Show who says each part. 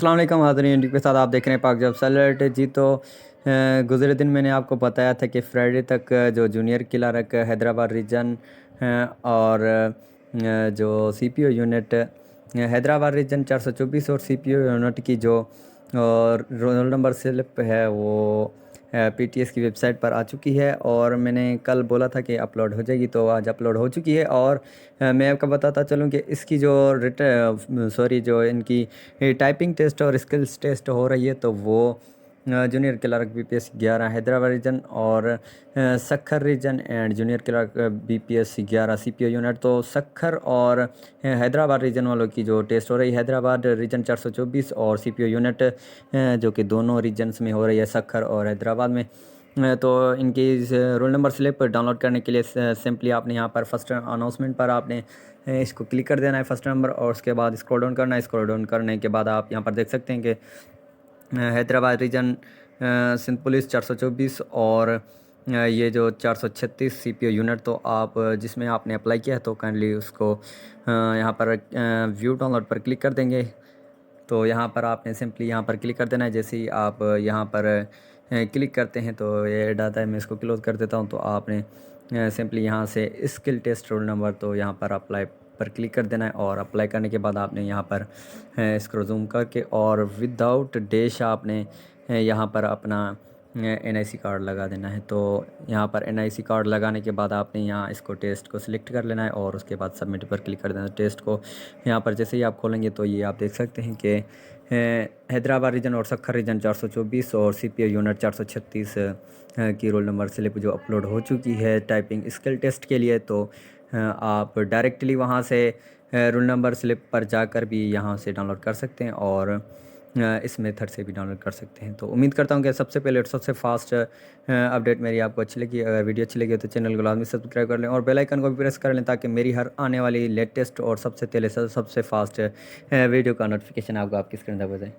Speaker 1: अस्सलाम वालेकुम हाज़रीन के साथ आप देख रहे हैं पाक जॉब सैलट जी। तो गुज़रे दिन मैंने आपको बताया था कि फ्राइडे तक जो जूनियर क्लर्क हैदराबाद रीजन और जो सीपीओ यूनिट हैदराबाद रीजन 424 और सीपीओ यूनिट की जो और रोल नंबर स्लिप है वो पीटीएस की वेबसाइट पर आ चुकी है और मैंने कल बोला था कि अपलोड हो जाएगी, तो आज अपलोड हो चुकी है। और मैं आपको बताता चलूँ कि इसकी जो जो इनकी टाइपिंग टेस्ट और स्किल्स टेस्ट हो रही है, तो वो junior clerk BPS 11 Hyderabad region और Sukkur region and junior clerk BPS 11 CPO unit. तो सक्खर और हैदराबाद रीजन वालों की जो टेस्ट हो रही है, हैदराबाद रीजन 424 और सीपीओ यूनिट जो कि दोनों रीजन्स में हो रही है, सक्खर और हैदराबाद में। तो इनकी रोल नंबर स्लिप डाउनलोड करने के लिए सिंपली आपने यहाँ पर फर्स्ट अनाउंसमेंट पर आपने इसको क्लिक कर देना है, फर्स्ट नंबर, और उसके बाद स्क्रॉल डाउन करना है। स्क्रॉल डाउन करने के बाद आप यहाँ पर देख सकते हैं कि हैदराबाद रीजन सिंध पुलिस 424 और ये जो 436 सीपीओ यूनिट, तो आप जिसमें आपने अप्लाई किया है तो काइंडली उसको यहाँ पर व्यू डाउनलोड पर क्लिक कर देंगे। तो यहाँ पर आपने सिंपली यहाँ पर क्लिक कर देना है। जैसे ही आप यहाँ पर क्लिक करते हैं तो ये ऐड आता है, मैं इसको क्लोज़ कर देता हूँ। तो आपने सिंपली यहाँ से स्किल टेस्ट रोल नंबर, तो यहाँ पर अप्लाई पर क्लिक कर देना है। और अप्लाई करने के बाद आपने यहाँ पर इसको जूम करके और विदाउट डैश आपने यहाँ पर अपना एनआईसी कार्ड लगा देना है। तो यहाँ पर एनआईसी कार्ड लगाने के बाद आपने यहाँ इसको टेस्ट को सिलेक्ट कर लेना है और उसके बाद सबमिट पर क्लिक कर देना है। टेस्ट को यहाँ पर जैसे ही आप खोलेंगे तो ये आप देख सकते हैं कि हैदराबाद रीजन और सक्खर रीजन 424 और सीपीओ यूनिट 436 की रोल नंबर स्लिप जो अपलोड हो चुकी है टाइपिंग स्किल टेस्ट के लिए। तो आप डायरेक्टली वहाँ से रोल नंबर स्लिप पर जाकर भी यहाँ से डाउनलोड कर सकते हैं और इस मेथड से भी डाउनलोड कर सकते हैं। तो उम्मीद करता हूँ कि सबसे पहले और सबसे फास्ट अपडेट मेरी आपको अच्छी लगी। अगर वीडियो अच्छी लगी तो चैनल को लाजमी सब्सक्राइब कर लें और बेल आइकन को भी प्रेस कर लें ताकि मेरी हर आने वाली लेटेस्ट और सबसे पहले सबसे फास्ट वीडियो का नोटिफिकेशन आपको आपकी स्क्रीन तक बजाए।